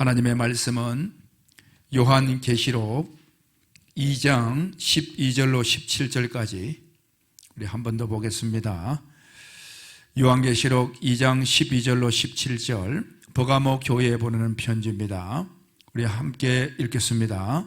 하나님의 말씀은 요한계시록 2장 12절로 17절까지 우리 한 번 더 보겠습니다. 요한계시록 2장 12절로 17절 버가모 교회에 보내는 편지입니다. 우리 함께 읽겠습니다.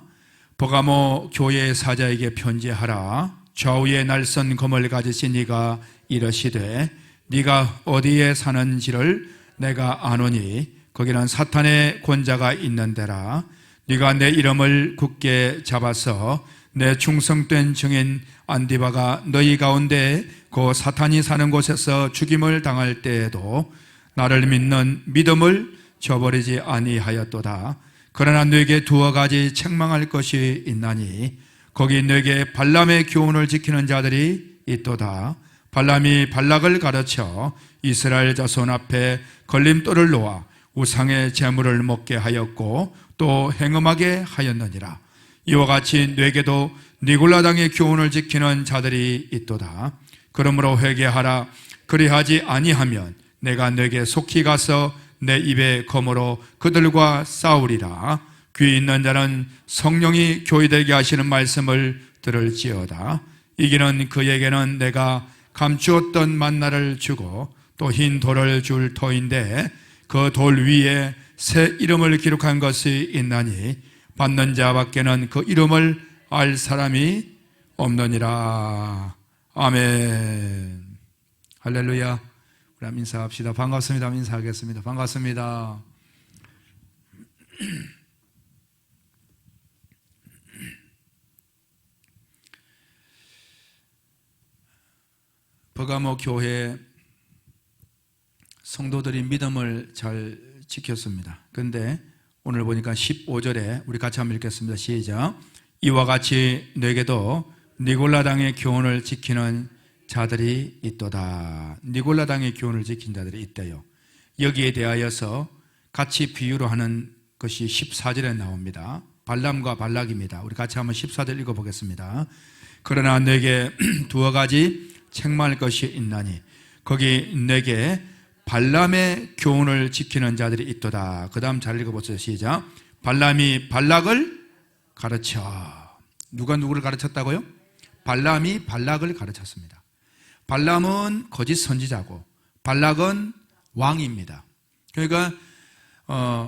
버가모 교회의 사자에게 편지하라. 좌우에 날선 검을 가지신 네가 이르시되 네가 어디에 사는지를 내가 아노니 거기는 사탄의 권자가 있는 데라. 네가 내 이름을 굳게 잡아서 내 충성된 증인 안디바가 너희 가운데 그 사탄이 사는 곳에서 죽임을 당할 때에도 나를 믿는 믿음을 저버리지 아니하였도다. 그러나 너에게 두어 가지 책망할 것이 있나니 거기 너에게 발람의 교훈을 지키는 자들이 있도다. 발람이 발락을 가르쳐 이스라엘 자손 앞에 걸림돌을 놓아 우상의 제물을 먹게 하였고 또 행음하게 하였느니라. 이와 같이 너에게도 니골라당의 교훈을 지키는 자들이 있도다. 그러므로 회개하라. 그리하지 아니하면 내가 너에게 속히 가서 내 입의 검으로 그들과 싸우리라. 귀 있는 자는 성령이 교회되게 하시는 말씀을 들을지어다. 이기는 그에게는 내가 감추었던 만나를 주고 또 흰 돌을 줄 터인데 그 돌 위에 새 이름을 기록한 것이 있나니 받는 자밖에는 그 이름을 알 사람이 없느니라. 아멘. 할렐루야. 우리 인사합시다. 반갑습니다. 인사하겠습니다. 반갑습니다. 버가모 교회 성도들이 믿음을 잘 지켰습니다. 그런데 오늘 보니까 15절에 우리 같이 한번 읽겠습니다. 시작. 이와 같이 너에게도 니골라당의 교훈을 지키는 자들이 있도다. 니골라당의 교훈을 지킨 자들이 있대요. 여기에 대하여서 같이 비유로 하는 것이 14절에 나옵니다. 발람과 발락입니다. 우리 같이 한번 14절 읽어보겠습니다. 그러나 너에게 두어 가지 책망할 것이 있나니 거기 너에게 발람의 교훈을 지키는 자들이 있도다. 그 다음 잘 읽어보세요. 시작. 발람이 발락을 가르쳐. 누가 누구를 가르쳤다고요? 발람이 발락을 가르쳤습니다. 발람은 거짓 선지자고 발락은 왕입니다. 그러니까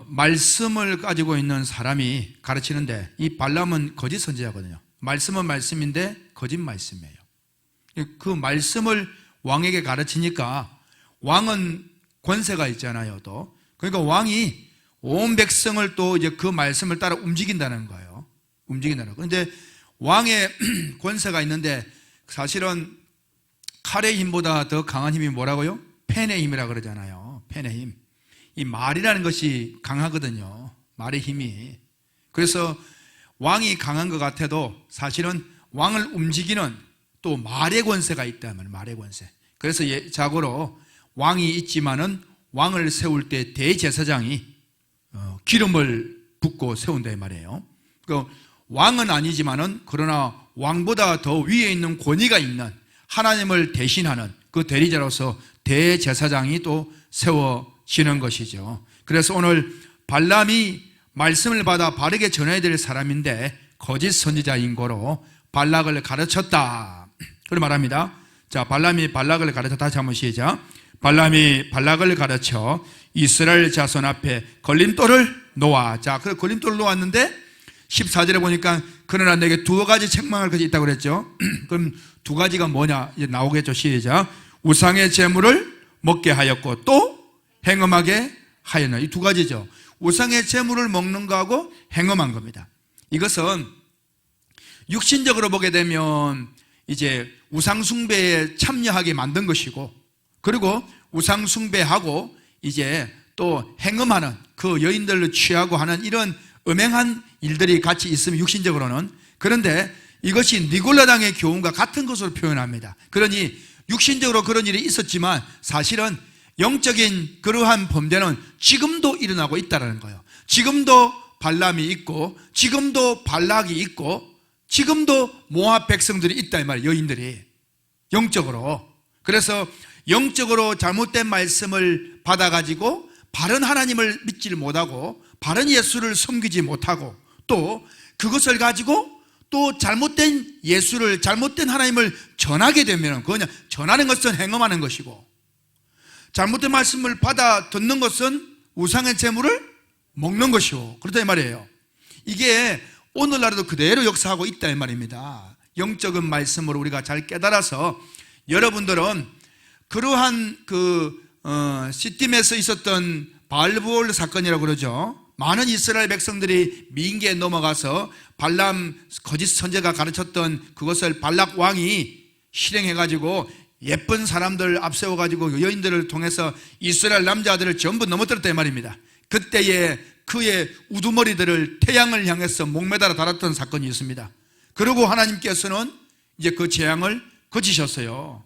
말씀을 가지고 있는 사람이 가르치는데 이 발람은 거짓 선지자거든요. 말씀은 말씀인데 거짓 말씀이에요. 그 말씀을 왕에게 가르치니까 왕은 권세가 있잖아요. 또 그러니까 왕이 온 백성을 또 이제 그 말씀을 따라 움직인다는 거예요. 움직인다는 거. 그런데 왕의 권세가 있는데 사실은 칼의 힘보다 더 강한 힘이 뭐라고요? 펜의 힘이라 그러잖아요. 펜의 힘. 이 말이라는 것이 강하거든요. 말의 힘이. 그래서 왕이 강한 것 같아도 사실은 왕을 움직이는 또 말의 권세가 있다면 말의 권세. 그래서 자고로 왕이 있지만은 왕을 세울 때 대제사장이 기름을 붓고 세운다 이 말이에요. 그 왕은 아니지만은 그러나 왕보다 더 위에 있는 권위가 있는 하나님을 대신하는 그 대리자로서 대제사장이 또 세워지는 것이죠. 그래서 오늘 발람이 말씀을 받아 바르게 전해야 될 사람인데 거짓 선지자인 거로 발락을 가르쳤다. 그걸 말합니다. 자, 발람이 발락을 가르쳐. 다시 한번 시작. 발람이 발락을 가르쳐 이스라엘 자손 앞에 걸림돌을 놓아. 자, 그 걸림돌을 놓았는데 14절에 보니까 그러나 내게 두어 가지 책망할 것이 있다고 그랬죠. 그럼 두 가지가 뭐냐 이제 나오겠죠. 시작. 우상의 제물을 먹게 하였고 또 행음하게 하였나. 이 두 가지죠. 우상의 제물을 먹는 거하고 행음한 겁니다. 이것은 육신적으로 보게 되면 이제 우상숭배에 참여하게 만든 것이고 그리고 우상숭배하고 이제 또 행음하는 그 여인들을 취하고 하는 이런 음행한 일들이 같이 있으면 육신적으로는 그런데 이것이 니골라당의 교훈과 같은 것으로 표현합니다. 그러니 육신적으로 그런 일이 있었지만 사실은 영적인 그러한 범죄는 지금도 일어나고 있다는 거예요. 지금도 발람이 있고 지금도 발락이 있고 지금도 모압 백성들이 있다 이 말이에요. 여인들이 영적으로. 그래서 영적으로 잘못된 말씀을 받아가지고 바른 하나님을 믿지를 못하고 바른 예수를 섬기지 못하고 또 그것을 가지고 또 잘못된 예수를, 잘못된 하나님을 전하게 되면 그거냐, 전하는 것은 행음하는 것이고 잘못된 말씀을 받아 듣는 것은 우상의 재물을 먹는 것이고 그렇다 이 말이에요. 이게 오늘날에도 그대로 역사하고 있다 이 말입니다. 영적인 말씀으로 우리가 잘 깨달아서 여러분들은 그러한 시딤에서 있었던 바알브올 사건이라고 그러죠. 많은 이스라엘 백성들이 미인계에 넘어가서 발람 거짓 선지자가 가르쳤던 그것을 발락 왕이 실행해가지고 예쁜 사람들 앞세워가지고 여인들을 통해서 이스라엘 남자들을 전부 넘어뜨렸다 이 말입니다. 그때에 그의 우두머리들을 태양을 향해서 목매달아 달았던 사건이 있습니다. 그리고 하나님께서는 이제 그 재앙을 거치셨어요.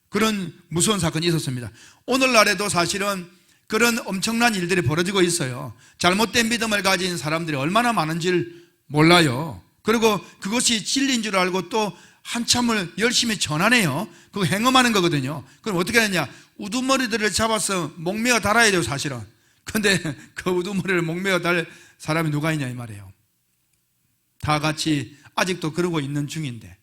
그런 무서운 사건이 있었습니다. 오늘날에도 사실은 그런 엄청난 일들이 벌어지고 있어요. 잘못된 믿음을 가진 사람들이 얼마나 많은지를 몰라요. 그리고 그것이 진리인 줄 알고 또 한참을 열심히 전하네요. 그거 행음하는 거거든요. 그럼 어떻게 하느냐, 우두머리들을 잡아서 목매어 달아야 돼요 사실은. 근데 그 우두머리를 목매어 달 사람이 누가 있냐 이 말이에요. 다 같이 아직도 그러고 있는 중인데,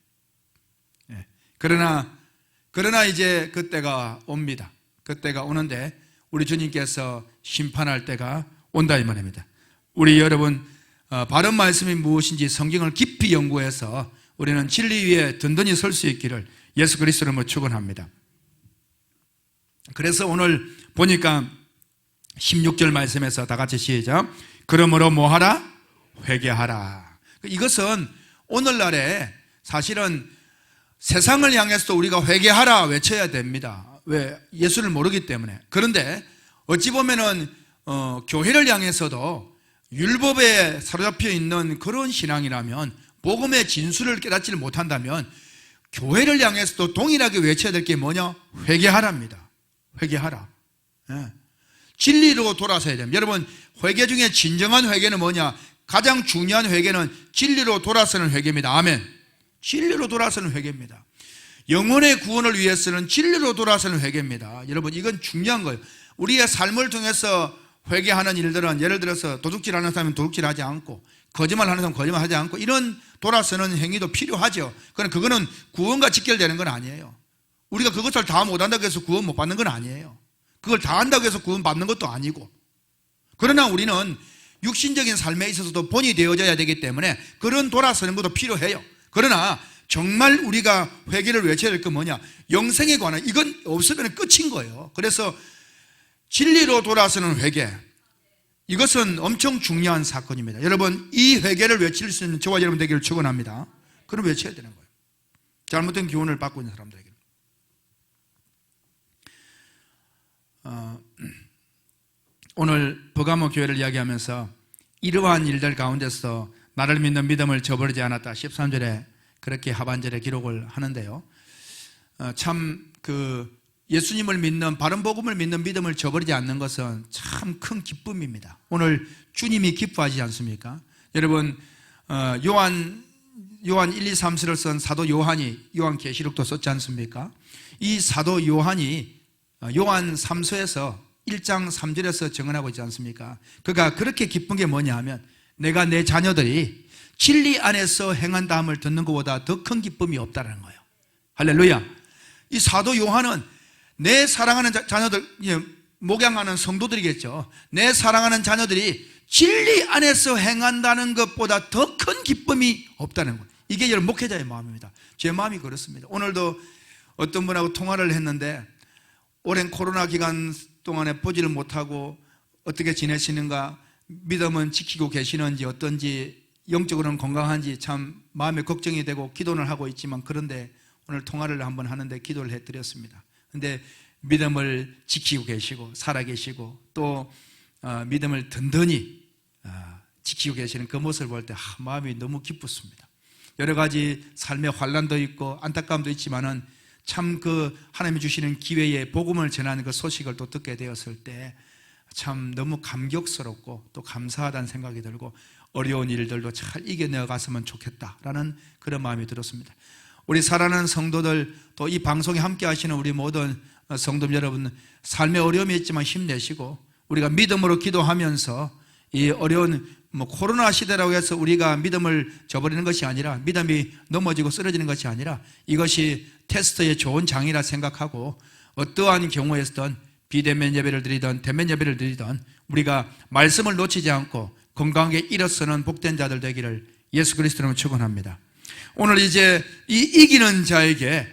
그러나 이제 그때가 옵니다. 그때가 오는데 우리 주님께서 심판할 때가 온다 이 말입니다. 우리 여러분, 바른 말씀이 무엇인지 성경을 깊이 연구해서 우리는 진리 위에 든든히 설 수 있기를 예수 그리스도로 축원합니다. 그래서 오늘 보니까 16절 말씀에서 다 같이 시작. 그러므로 뭐하라? 회개하라. 이것은 오늘날에 사실은 세상을 향해서도 우리가 회개하라 외쳐야 됩니다. 왜? 예수를 모르기 때문에. 그런데 어찌 보면은 교회를 향해서도 율법에 사로잡혀 있는 그런 신앙이라면, 복음의 진수를 깨닫지를 못한다면 교회를 향해서도 동일하게 외쳐야 될 게 뭐냐? 회개하랍니다. 회개하라. 진리로 돌아서야 됩니다. 여러분, 회개 중에 진정한 회개는 뭐냐? 가장 중요한 회개는 진리로 돌아서는 회개입니다. 아멘. 진리로 돌아서는 회개입니다. 영혼의 구원을 위해서는 진리로 돌아서는 회개입니다. 여러분, 이건 중요한 거예요. 우리의 삶을 통해서 회개하는 일들은, 예를 들어서 도둑질하는 사람은 도둑질하지 않고, 거짓말하는 사람은 거짓말하지 않고, 이런 돌아서는 행위도 필요하죠. 그러나 그거는 구원과 직결되는 건 아니에요. 우리가 그것을 다 못한다고 해서 구원 못 받는 건 아니에요. 그걸 다 한다고 해서 구원 받는 것도 아니고. 그러나 우리는 육신적인 삶에 있어서도 본이 되어져야 되기 때문에 그런 돌아서는 것도 필요해요. 그러나 정말 우리가 회개를 외쳐야 될 건 뭐냐? 영생에 관한, 이건 없으면 끝인 거예요. 그래서 진리로 돌아서는 회개, 이것은 엄청 중요한 사건입니다. 여러분, 이 회개를 외칠 수 있는 저와 여러분 되기를 축원합니다. 그럼 외쳐야 되는 거예요. 잘못된 교훈을 받고 있는 사람들에게. 오늘 버가모 교회를 이야기하면서 이러한 일들 가운데서 나를 믿는 믿음을 저버리지 않았다 13절에 그렇게 하반절에 기록을 하는데요. 참 예수님을 믿는, 바른 복음을 믿는 믿음을 저버리지 않는 것은 참 큰 기쁨입니다. 오늘 주님이 기뻐하지 않습니까? 여러분, 요한 1, 2, 3서를 쓴 사도 요한이 요한계시록도 썼지 않습니까? 이 사도 요한이 요한 3서에서 1장 3절에서 증언하고 있지 않습니까? 그가 그렇게 기쁜 게 뭐냐 하면, 내가 내 자녀들이 진리 안에서 행한다 함을 듣는 것보다 더 큰 기쁨이 없다는 거예요. 할렐루야. 이 사도 요한은 내 사랑하는 자녀들, 목양하는 성도들이겠죠. 내 사랑하는 자녀들이 진리 안에서 행한다는 것보다 더 큰 기쁨이 없다는 거예요. 이게 여러분 목회자의 마음입니다. 제 마음이 그렇습니다. 오늘도 어떤 분하고 통화를 했는데 오랜 코로나 기간 동안에 보지를 못하고 어떻게 지내시는가, 믿음은 지키고 계시는지, 어떤지, 영적으로는 건강한지 참 마음에 걱정이 되고 기도를 하고 있지만, 그런데 오늘 통화를 한번 하는데 기도를 해드렸습니다. 근데 믿음을 지키고 계시고 살아계시고 또 믿음을 든든히 지키고 계시는 그 모습을 볼 때 마음이 너무 기쁘습니다. 여러 가지 삶의 환난도 있고 안타까움도 있지만은 참 하나님이 주시는 기회에 복음을 전하는 그 소식을 또 듣게 되었을 때 참 너무 감격스럽고 또 감사하다는 생각이 들고, 어려운 일들도 잘 이겨내어 갔으면 좋겠다라는 그런 마음이 들었습니다. 우리 사랑하는 성도들, 또 이 방송에 함께 하시는 우리 모든 성도 여러분, 삶의 어려움이 있지만 힘내시고 우리가 믿음으로 기도하면서 이 어려운 코로나 시대라고 해서 우리가 믿음을 저버리는 것이 아니라, 믿음이 넘어지고 쓰러지는 것이 아니라 이것이 테스트의 좋은 장이라 생각하고 어떠한 경우에서든 비대면 예배를 드리든 대면 예배를 드리든 우리가 말씀을 놓치지 않고 건강하게 일어서는 복된 자들 되기를 예수 그리스도로 축원합니다. 오늘 이제 이 이기는 자에게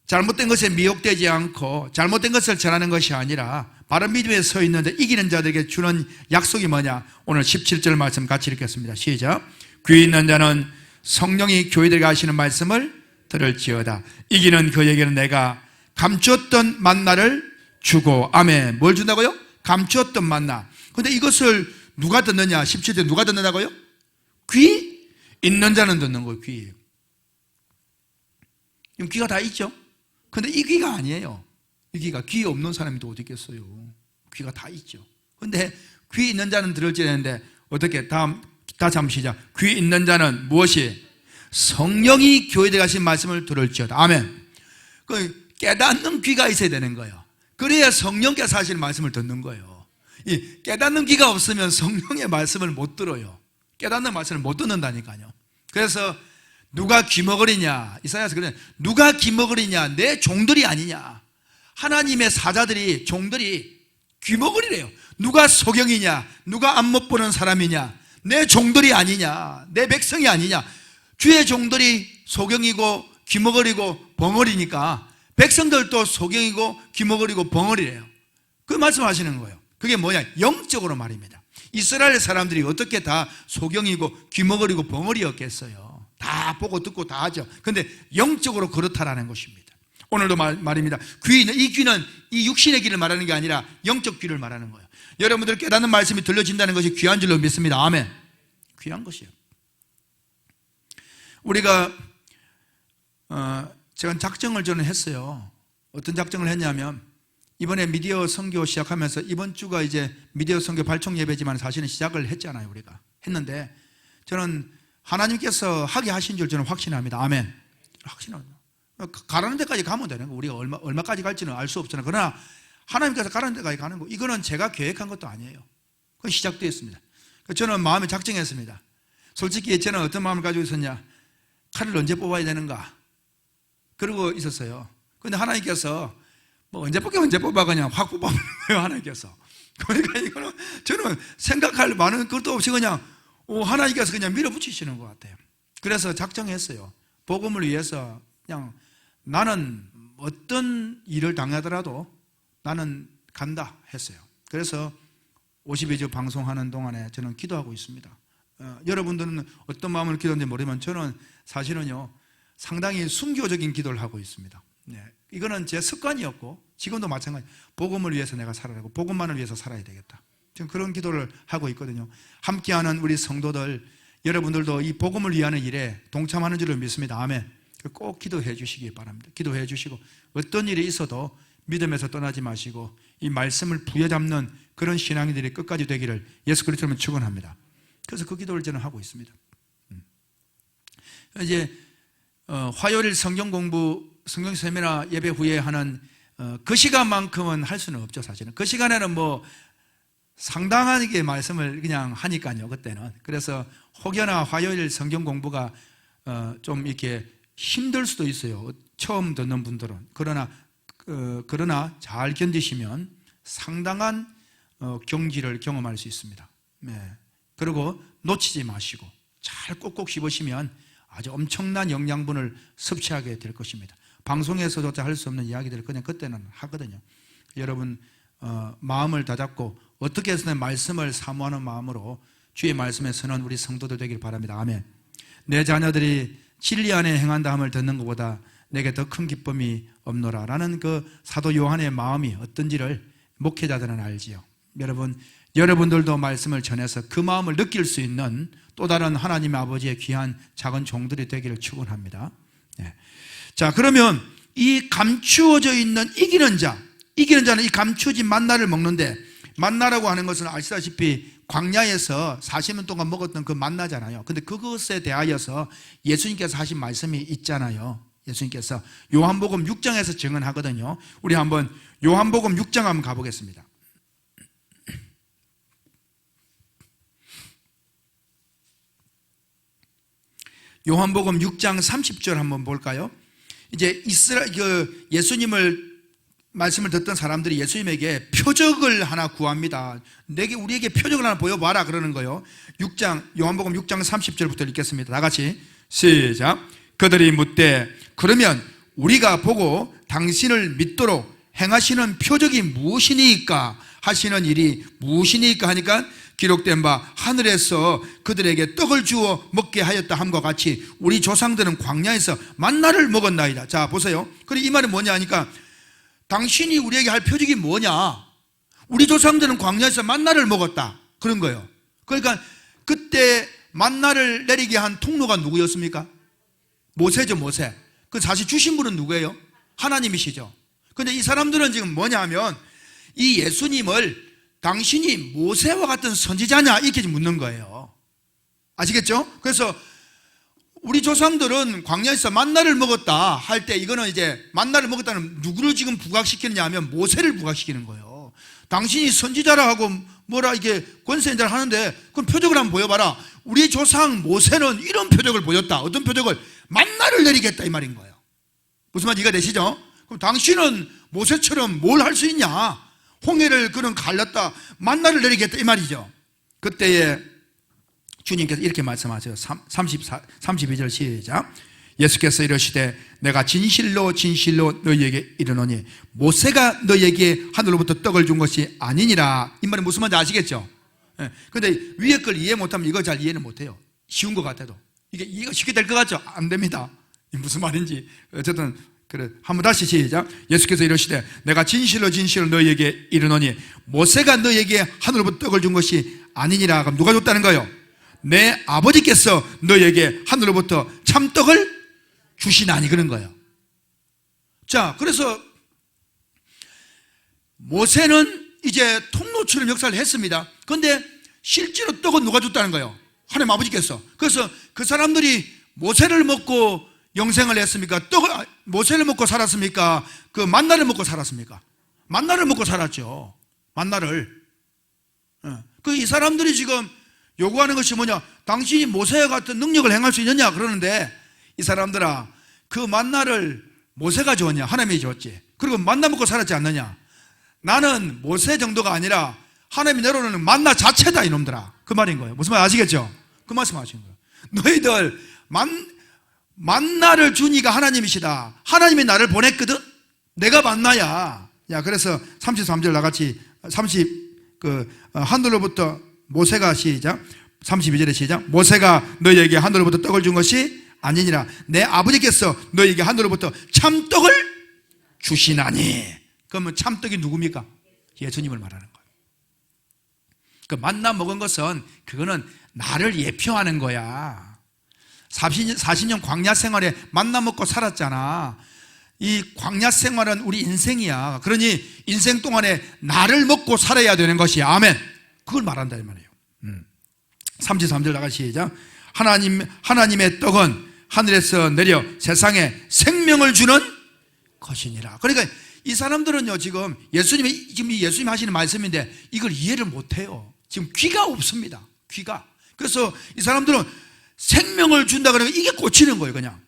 잘못된 것에 미혹되지 않고 잘못된 것을 전하는 것이 아니라 바른 믿음에 서 있는데 이기는 자들에게 주는 약속이 뭐냐? 오늘 17절 말씀 같이 읽겠습니다. 시작. 귀 있는 자는 성령이 교회들에게 하시는 말씀을 들을지어다. 이기는 그에게는 내가 감추었던 만나를 주고. 아멘. 뭘 준다고요? 감추었던 만나. 근데 이것을 누가 듣느냐? 17절 누가 듣는다고요? 귀 있는 자는 듣는 거예요. 귀. 귀가 다 있죠? 근데 이 귀가 아니에요. 이 귀가, 귀 없는 사람이 또 어디 있겠어요? 귀가 다 있죠. 근데 귀 있는 자는 들을지라는데 어떻게? 다시 한번 시작. 귀 있는 자는 무엇이? 성령이 교회에 가신 말씀을 들을지어다. 아멘. 그 깨닫는 귀가 있어야 되는 거예요. 그래야 성령께서 하시는 말씀을 듣는 거예요. 이 깨닫는 귀가 없으면 성령의 말씀을 못 들어요. 깨닫는 말씀을 못 듣는다니까요. 그래서 누가 귀머거리냐? 이사야서 그래. 누가 귀머거리냐? 내 종들이 아니냐? 하나님의 사자들이, 종들이 귀머거리래요. 누가 소경이냐? 누가 안 못 보는 사람이냐? 내 종들이 아니냐? 내 백성이 아니냐? 주의 종들이 소경이고 귀머거리고 벙어리니까 백성들도 소경이고 귀머거리고 벙어리래요. 그 말씀하시는 거예요. 그게 뭐냐? 영적으로 말입니다. 이스라엘 사람들이 어떻게 다 소경이고 귀머거리고 벙어리였겠어요? 다 보고 듣고 다 하죠. 근데 영적으로 그렇다라는 것입니다. 오늘도 말입니다. 귀는, 이 귀는 이 육신의 귀를 말하는 게 아니라 영적 귀를 말하는 거예요. 여러분들 깨닫는 말씀이 들려진다는 것이 귀한 줄로 믿습니다. 아멘. 귀한 것이에요. 우리가 제가 작정을 저는 했어요. 어떤 작정을 했냐면 이번에 미디어 선교 시작하면서 이번 주가 이제 미디어 선교 발총 예배지만 사실은 시작을 했잖아요. 우리가 했는데 저는 하나님께서 하게 하신 줄 저는 확신합니다. 아멘. 확신합니다. 가라는 데까지 가면 되는 거. 우리가 얼마까지 갈지는 알 수 없잖아요. 그러나 하나님께서 가라는 데까지 가는 거. 이거는 제가 계획한 것도 아니에요. 그건 시작되었습니다. 저는 마음에 작정했습니다. 솔직히 저는 어떤 마음을 가지고 있었냐? 칼을 언제 뽑아야 되는가? 그러고 있었어요. 그런데 하나님께서 언제 뽑아 그냥 확 뽑아버린 거예요. 하나님께서. 그러니까 이거는 저는 생각할 많은 것도 없이 그냥 하나님께서 그냥 밀어붙이시는 것 같아요. 그래서 작정했어요. 복음을 위해서 그냥 나는 어떤 일을 당하더라도 나는 간다 했어요. 그래서 52주 방송하는 동안에 저는 기도하고 있습니다. 여러분들은 어떤 마음을 기도하는지 모르지만 저는 사실은요 상당히 순교적인 기도를 하고 있습니다. 네. 이거는 제 습관이었고 지금도 마찬가지. 복음을 위해서 내가 살아라고, 복음만을 위해서 살아야 되겠다. 지금 그런 기도를 하고 있거든요. 함께하는 우리 성도들 여러분들도 이 복음을 위하는 일에 동참하는 줄을 믿습니다. 아멘. 꼭 기도해 주시기 바랍니다. 기도해 주시고 어떤 일이 있어도 믿음에서 떠나지 마시고 이 말씀을 부여잡는 그런 신앙인들이 끝까지 되기를 예수 그리스도로 축원합니다. 그래서 그 기도를 저는 하고 있습니다. 이제 화요일 성경 공부, 성경 세미나 예배 후에 하는 그 시간만큼은 할 수는 없죠. 사실은 그 시간에는 상당하게 말씀을 그냥 하니까요. 그때는. 그래서 혹여나 화요일 성경 공부가 좀 이렇게 힘들 수도 있어요. 처음 듣는 분들은. 그러나 잘 견디시면 상당한 경지를 경험할 수 있습니다. 네. 그리고 놓치지 마시고 잘 꼭꼭 씹으시면 아주 엄청난 영양분을 섭취하게 될 것입니다. 방송에서조차 할 수 없는 이야기들을 그냥 그때는 하거든요. 여러분 마음을 다잡고 어떻게 해서든 말씀을 사모하는 마음으로 주의 말씀에 서는 우리 성도들 되길 바랍니다. 아멘. 내 자녀들이 진리 안에 행한다 함을 듣는 것보다 내게 더 큰 기쁨이 없노라 라는 그 사도 요한의 마음이 어떤지를 목회자들은 알지요. 여러분들도 말씀을 전해서 그 마음을 느낄 수 있는 또 다른 하나님의 아버지의 귀한 작은 종들이 되기를 축원합니다. 네. 자, 그러면 이 감추어져 있는 이기는 자는 이 감추어진 만나를 먹는데, 만나라고 하는 것은 아시다시피 광야에서 40년 동안 먹었던 그 만나잖아요. 근데 그것에 대하여서 예수님께서 하신 말씀이 있잖아요. 예수님께서 요한복음 6장에서 증언하거든요. 우리 한번 요한복음 6장 한번 가보겠습니다. 요한복음 6장 30절 한번 볼까요? 이제 예수님을 말씀을 듣던 사람들이 예수님에게 표적을 하나 구합니다. 우리에게 표적을 하나 보여봐라 그러는 거예요. 요한복음 6장 30절부터 읽겠습니다. 다 같이 시작. 그들이 묻되 그러면 우리가 보고 당신을 믿도록 행하시는 표적이 무엇이니까, 하시는 일이 무엇이니까 하니까 기록된 바 하늘에서 그들에게 떡을 주어 먹게 하였다 함과 같이 우리 조상들은 광야에서 만나를 먹었나이다. 자 보세요. 그리고 이 말은 뭐냐 하니까 당신이 우리에게 할 표적이 뭐냐, 우리 조상들은 광야에서 만나를 먹었다 그런 거예요. 그러니까 그때 만나를 내리게 한 통로가 누구였습니까? 모세죠. 모세. 그 사실 주신 분은 누구예요? 하나님이시죠. 그런데 이 사람들은 지금 뭐냐 하면 이 예수님을 당신이 모세와 같은 선지자냐 이렇게 묻는 거예요. 아시겠죠? 그래서 우리 조상들은 광야에서 만나를 먹었다 할 때 이거는 이제 만나를 먹었다는 누구를 지금 부각시키느냐 하면 모세를 부각시키는 거예요. 당신이 선지자라 하고 뭐라 이게 권세 인자를 하는데 그럼 표적을 한번 보여봐라. 우리 조상 모세는 이런 표적을 보였다. 어떤 표적을? 만나를 내리겠다 이 말인 거예요. 무슨 말인지 이해가 되시죠? 그럼 당신은 모세처럼 뭘 할 수 있냐? 홍해를 그는 갈렸다 만나를 내리겠다 이 말이죠. 그때에 주님께서 이렇게 말씀하세요. 32절 시작. 예수께서 이르시되 내가 진실로 진실로 너희에게 이르노니 모세가 너희에게 하늘로부터 떡을 준 것이 아니니라. 이 말은 무슨 말인지 아시겠죠? 그런데 위에 걸 이해 못하면 이거 잘 이해는 못해요. 쉬운 것 같아도 이게 이해가 쉽게 될 것 같죠? 안 됩니다. 무슨 말인지 어쨌든 그래, 한번 다시 시작. 예수께서 이르시되 내가 진실로 진실로 너희에게 이르노니 모세가 너희에게 하늘로부터 떡을 준 것이 아니니라. 그럼 누가 줬다는 거예요? 내 아버지께서 너희에게 하늘로부터 참떡을 주시나니 그런 거예요. 자, 그래서 모세는 이제 통로처럼 역사를 했습니다. 그런데 실제로 떡은 누가 줬다는 거예요? 하나님 아버지께서. 그래서 그 사람들이 모세를 먹고 영생을 했습니까? 모세를 먹고 살았습니까? 그 만나를 먹고 살았습니까? 만나를 먹고 살았죠. 만나를. 그 이 사람들이 지금 요구하는 것이 뭐냐? 당신이 모세와 같은 능력을 행할 수 있느냐? 그러는데 이 사람들아, 그 만나를 모세가 줬냐? 하나님이 줬지. 그리고 만나 먹고 살았지 않느냐? 나는 모세 정도가 아니라 하나님이 내려오는 만나 자체다 이놈들아. 그 말인 거예요. 무슨 말 아시겠죠? 그 말씀 하시는 거예요. 너희들 만나를 주니가 하나님이시다. 하나님이 나를 보냈거든. 내가 만나야. 야, 그래서 33절 나같이 하늘로부터 모세가 시작. 32절에 시작. 모세가 너희에게 하늘로부터 떡을 준 것이 아니니라. 내 아버지께서 너희에게 하늘로부터 참떡을 주시나니. 그러면 참떡이 누굽니까? 예수님을 말하는 거예요. 그 만나 먹은 것은 그거는 나를 예표하는 거야. 40년 광야 생활에 만나 먹고 살았잖아. 이 광야 생활은 우리 인생이야. 그러니 인생 동안에 나를 먹고 살아야 되는 것이야. 아멘. 그걸 말한다 이 말이에요. 33절 나가 시작. 하나님의 떡은 하늘에서 내려 세상에 생명을 주는 것이니라. 그러니까 이 사람들은요 지금 예수님이 하시는 말씀인데 이걸 이해를 못해요. 지금 귀가 없습니다. 귀가. 그래서 이 사람들은 생명을 준다 그러면 이게 꽂히는 거예요. 그냥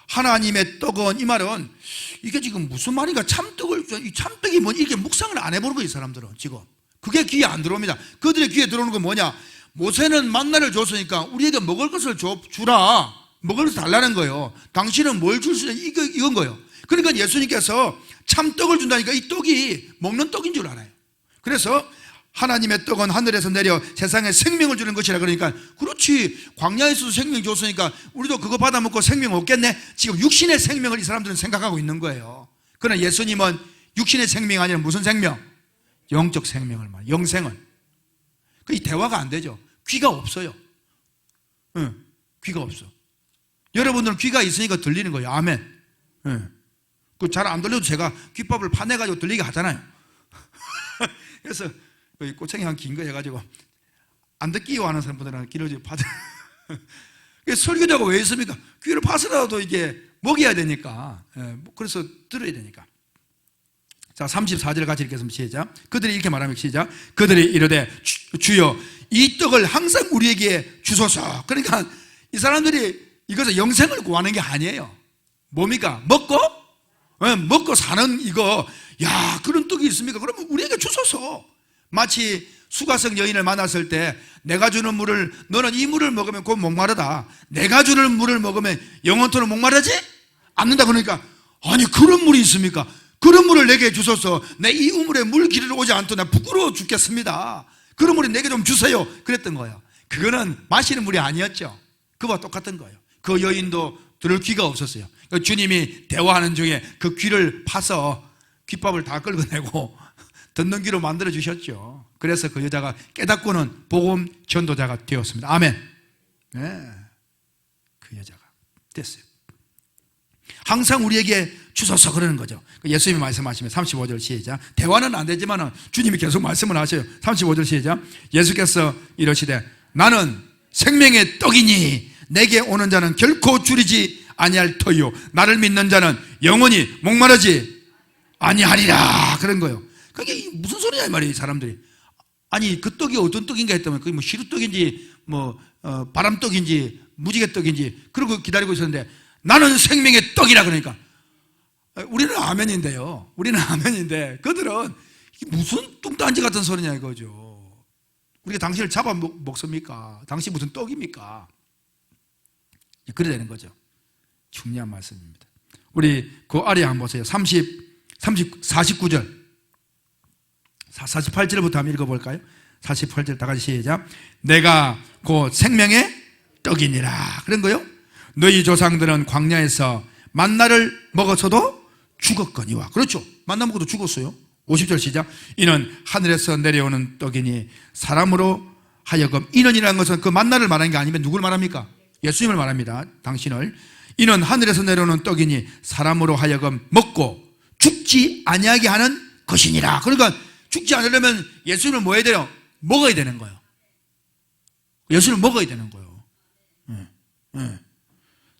하나님의 떡은, 이 말은 이게 지금 무슨 말인가? 이 참떡이 뭐지? 이렇게 묵상을 안 해보는 거예요. 이 사람들은 지금 그게 귀에 안 들어옵니다. 그들의 귀에 들어오는 건 뭐냐? 모세는 만나를 줬으니까 우리에게 먹을 것을 주라. 먹을 것을 달라는 거예요. 당신은 뭘 줄 수 있냐? 이건 거예요. 그러니까 예수님께서 참떡을 준다니까 이 떡이 먹는 떡인 줄 알아요. 그래서 하나님의 떡은 하늘에서 내려 세상에 생명을 주는 것이라. 그러니까 그렇지, 광야에서도 생명 줬으니까 우리도 그거 받아 먹고 생명 없겠네. 지금 육신의 생명을 이 사람들은 생각하고 있는 거예요. 그러나 예수님은 육신의 생명이 아니라 무슨 생명? 영적 생명을 말해요. 영생은. 이 대화가 안 되죠. 귀가 없어요. 귀가 없어. 여러분들은 귀가 있으니까 들리는 거예요. 아멘. 그 잘 안 들려도 제가 귓밥을 파내가지고 들리게 하잖아요. 그래서 꼬챙이 한 긴 거 해가지고 안 듣기요 하는 사람들은 귀를 파들. 설교자가 왜 있습니까? 귀를 파서라도 이게 먹여야 되니까. 그래서 들어야 되니까. 자, 34절 같이 읽겠습니다. 시작. 그들이 이렇게 말합니다. 시작. 그들이 이르되 주여 이 떡을 항상 우리에게 주소서. 그러니까 이 사람들이 이것은 영생을 구하는 게 아니에요. 뭡니까? 먹고 사는 이거. 야, 그런 떡이 있습니까? 그러면 우리에게 주소서. 마치 수가성 여인을 만났을 때 내가 주는 물을, 너는 이 물을 먹으면 곧 목마르다, 내가 주는 물을 먹으면 영원토록 목마르지 않는다. 그러니까 아니 그런 물이 있습니까? 그런 물을 내게 주소서. 내 이 우물에 물 기르러 오지 않도록 나 부끄러워 죽겠습니다. 그런 물을 내게 좀 주세요. 그랬던 거예요. 그거는 마시는 물이 아니었죠. 그와 똑같은 거예요. 그 여인도 들을 귀가 없었어요. 주님이 대화하는 중에 그 귀를 파서 귓밥을 다 긁어내고 듣는 귀로 만들어 주셨죠. 그래서 그 여자가 깨닫고는 복음 전도자가 되었습니다. 아멘. 네, 그 여자가 됐어요. 항상 우리에게 주소서 그러는 거죠. 예수님이 말씀하시면 35절 시작. 대화는 안 되지만 주님이 계속 말씀을 하셔요. 35절 시작. 예수께서 이러시되 나는 생명의 떡이니 내게 오는 자는 결코 줄이지 아니할 터요 나를 믿는 자는 영원히 목마르지 아니하리라. 그런 거예요. 그게 무슨 소리냐 이 말이에요. 사람들이 아니 그 떡이 어떤 떡인가 했더니 그게 뭐 시루떡인지 뭐 바람떡인지 무지개떡인지 그러고 기다리고 있었는데 나는 생명의 떡이라. 그러니까 우리는 아멘인데요. 우리는 아멘인데 그들은 무슨 뚱딴지 같은 소리냐 이거죠. 우리가 당신을 잡아 먹습니까? 당신 무슨 떡입니까? 그래야 되는 거죠. 중요한 말씀입니다. 우리 그 아래 한번 보세요. 49절 48절부터 한번 읽어볼까요? 48절 다 같이 시작. 내가 곧 생명의 떡이니라. 그런 거요. 너희 조상들은 광야에서 만나를 먹어서도 죽었거니와. 그렇죠. 만나 먹어도 죽었어요. 50절 시작. 이는 하늘에서 내려오는 떡이니 사람으로 하여금, 이는이라는 것은 그 만나를 말하는 게 아니면 누굴 말합니까? 예수님을 말합니다. 당신을. 이는 하늘에서 내려오는 떡이니 사람으로 하여금 먹고 죽지 아니하게 하는 것이니라. 그러니까 죽지 않으려면 예수님을 뭐 해야 돼요? 먹어야 되는 거예요. 예수님을 먹어야 되는 거예요.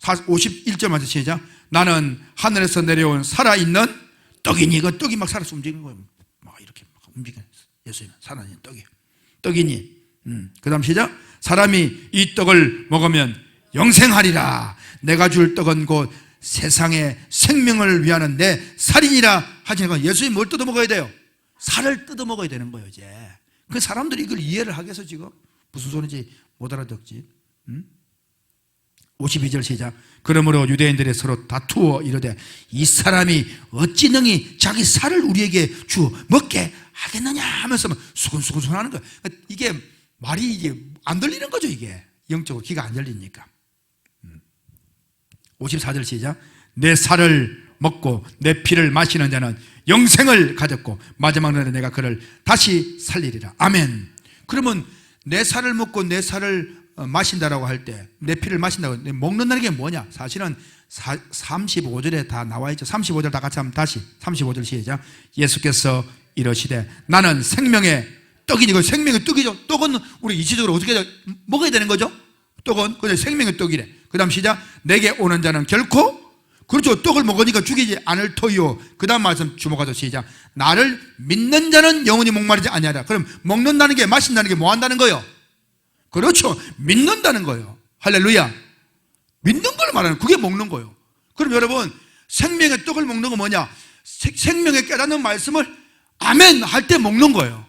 51절만 시작. 나는 하늘에서 내려온 살아있는 떡이니. 그 떡이 막 살아서 움직이는 거예요. 막 이렇게 막 움직이는 예수님은 살아있는 떡이니. 그 다음 시작. 사람이 이 떡을 먹으면 영생하리라. 내가 줄 떡은 곧 세상의 생명을 위하는 내 살이니라 하시니까 예수님이 뭘 뜯어 먹어야 돼요? 살을 뜯어 먹어야 되는 거예요. 이제 그 사람들이 이걸 이해를 하겠어? 지금 무슨 소리인지 못 알아듣지. 52절 시작. 그러므로 유대인들이 서로 다투어 이르되 이 사람이 어찌 능히 자기 살을 우리에게 주어 먹게 하겠느냐 하면서 수근수근 하는 거예요. 이게 말이 이게 안 들리는 거죠. 이게 영적으로 귀가 안 열리니까. 54절 시작. 내 살을 먹고 내 피를 마시는 자는 영생을 가졌고 마지막 날에 내가 그를 다시 살리리라. 아멘. 그러면 내 살을 먹고 내 살을 마신다라고 할 때, 내 피를 마신다고, 먹는다는 게 뭐냐? 사실은 35절에 다 나와 있죠. 35절 다 같이 한번 다시 35절 시작. 예수께서 이러시되 나는 생명의 떡이니. 생명의 떡이죠. 떡은 우리 이치적으로 어떻게 먹어야 되는 거죠? 떡은 그냥 생명의 떡이래. 그 다음 시작. 내게 오는 자는 결코, 그렇죠, 떡을 먹으니까 죽이지 않을 터요. 그 다음 말씀 주목하자 시작. 나를 믿는 자는 영원히 목마르지 아니하라. 그럼 먹는다는 게, 마신다는 게 뭐 한다는 거예요? 그렇죠, 믿는다는 거예요. 할렐루야. 믿는 걸 말하는, 그게 먹는 거예요. 그럼 여러분, 생명의 떡을 먹는 거 뭐냐? 생명의 깨닫는 말씀을 아멘 할 때 먹는 거예요.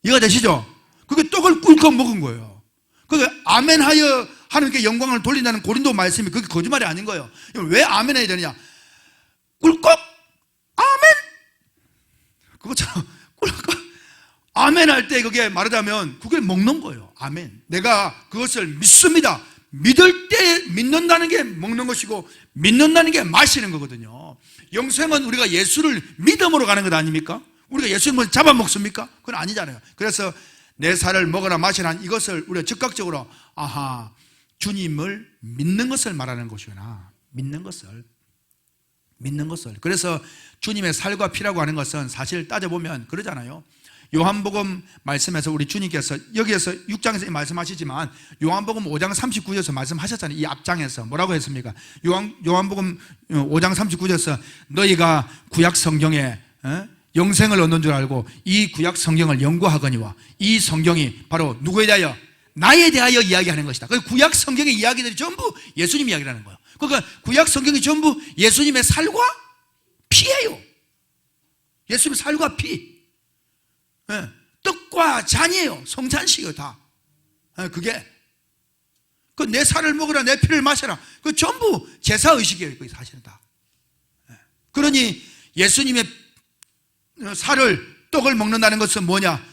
이해가 되시죠? 그게 떡을 꿀꺽 먹은 거예요. 그게 아멘 하여 하나님께 영광을 돌린다는 고린도 말씀이 그게 거짓말이 아닌 거예요. 왜 아멘 해야 되느냐? 꿀꺽 아멘. 그것처럼 꿀꺽 아멘 할 때 그게 말하자면 그게 먹는 거예요. 아멘. 내가 그것을 믿습니다. 믿을 때 믿는다는 게 먹는 것이고 믿는다는 게 마시는 거거든요. 영생은 우리가 예수를 믿음으로 가는 것 아닙니까? 우리가 예수님을 잡아먹습니까? 그건 아니잖아요. 그래서 내 살을 먹어라 마시라, 이것을 우리가 즉각적으로 아하, 주님을 믿는 것을 말하는 것이구나. 믿는 것을. 그래서 주님의 살과 피라고 하는 것은 사실 따져보면 그러잖아요. 요한복음 말씀에서 우리 주님께서 여기에서 6장에서 말씀하시지만 요한복음 5장 39절에서 말씀하셨잖아요. 이 앞장에서 뭐라고 했습니까? 요한복음 5장 39절에서 너희가 구약 성경에 영생을 얻는 줄 알고 이 구약 성경을 연구하거니와 이 성경이 바로 누구에 대하여? 나에 대하여 이야기하는 것이다. 그 구약 성경의 이야기들이 전부 예수님 이야기라는 거예요. 그러니까 구약 성경이 전부 예수님의 살과 피예요. 예수님의 살과 피. 예, 떡과 잔이에요. 성찬식이에요, 다. 예, 그게. 그 내 살을 먹으라, 내 피를 마셔라. 그 전부 제사의식이에요, 사실은 다. 예. 그러니 예수님의 살을, 떡을 먹는다는 것은 뭐냐?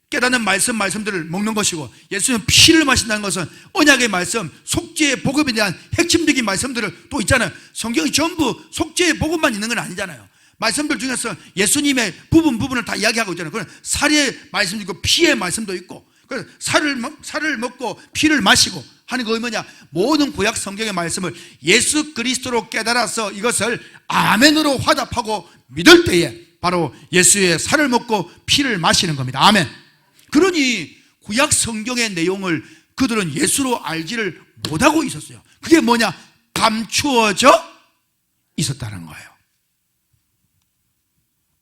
깨닫는 말씀들을 먹는 것이고, 예수님 피를 마신다는 것은 언약의 말씀, 속죄의 복음에 대한 핵심적인 말씀들을 또 있잖아요. 성경이 전부 속죄의 복음만 있는 건 아니잖아요. 말씀들 중에서 예수님의 부분을 다 이야기하고 있잖아요. 그런 살의 말씀도 있고 피의 말씀도 있고, 그래서 살을 먹고 피를 마시고 하는 거 뭐냐? 모든 구약 성경의 말씀을 예수 그리스도로 깨달아서 이것을 아멘으로 화답하고 믿을 때에 바로 예수의 살을 먹고 피를 마시는 겁니다. 아멘. 그러니 구약 성경의 내용을 그들은 예수로 알지를 못하고 있었어요. 그게 뭐냐? 감추어져 있었다는 거예요.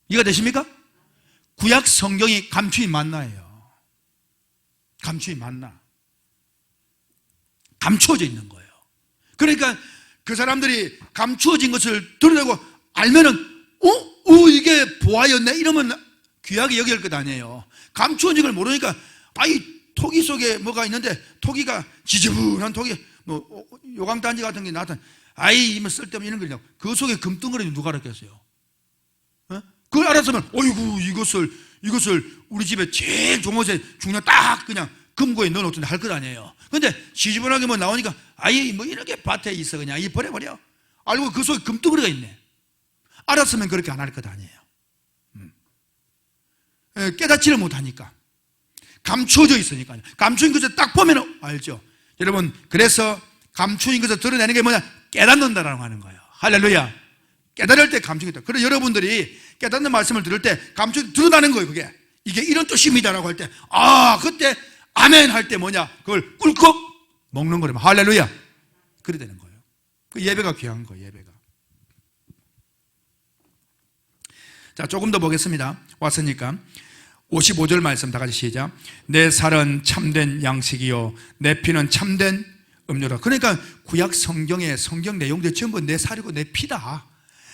이해가 되십니까? 구약 성경이 감추인 만나예요. 감추인 만나. 감추어져 있는 거예요. 그러니까 그 사람들이 감추어진 것을 드러내고 알면은 이게 보아였네 이러면 귀하게 여길 것 아니에요. 감추어진 걸 모르니까 이 토기 속에 뭐가 있는데 토기가 지저분한 토기 요강단지 같은 게 나타나 뭐 쓸데없는 이런 거냐고. 그 속에 금덩어리 누가 알았겠어요? 그걸 알았으면 어이구 이것을 우리 집에 제일 좋은 곳에 중요한 딱 그냥 금고에 넣어놓던데 할 것 아니에요. 근데 지저분하게 뭐 나오니까 뭐 이렇게 밭에 있어 그냥 버려버려. 알고 그 속에 금덩어리가 있네. 알았으면 그렇게 안 할 것 아니에요. 깨닫지를 못하니까. 감추어져 있으니까요. 감추인 것을 딱 보면 알죠. 여러분, 그래서 감추인 것을 드러내는 게 뭐냐? 깨닫는다라고 하는 거예요. 할렐루야. 깨달을 때 감추인 거다. 그래서 여러분들이 깨닫는 말씀을 들을 때 감추인 드러나는 거예요. 이게 이런 뜻입니다라고 할 때 그때 아멘 할 때 뭐냐? 그걸 꿀꺽 먹는 거라면 할렐루야. 그래 되는 거예요. 그 예배가 귀한 거예요. 예배가. 자, 조금 더 보겠습니다. 왔으니까 55절 말씀 다 같이 시작. 내 살은 참된 양식이요 내 피는 참된 음료라. 그러니까 구약 성경의 성경 내용들이 전부 내 살이고 내 피다.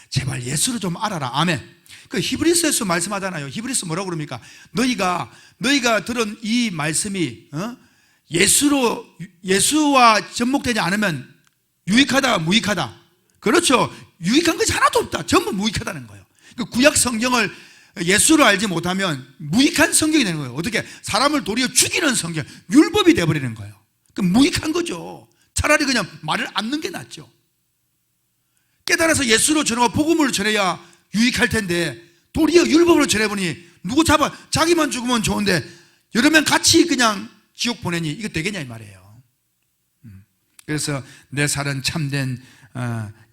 제발 예수를 좀 알아라. 아멘. 그 히브리서에서 말씀하잖아요. 히브리서 뭐라고 그럽니까? 너희가 들은 이 말씀이 예수와 접목되지 않으면 유익하다 무익하다. 그렇죠. 유익한 것이 하나도 없다. 전부 무익하다는 거예요. 그 구약 성경을 예수를 알지 못하면 무익한 성경이 되는 거예요. 어떻게? 사람을 도리어 죽이는 성경, 율법이 되어버리는 거예요. 그 무익한 거죠. 차라리 그냥 말을 안 게 낫죠. 깨달아서 예수로 전하고 복음을 전해야 유익할 텐데 도리어 율법으로 전해보니 누구 자기만 죽으면 좋은데 여러 명 같이 그냥 지옥 보내니 이거 되겠냐 이 말이에요. 그래서 내 살은 참된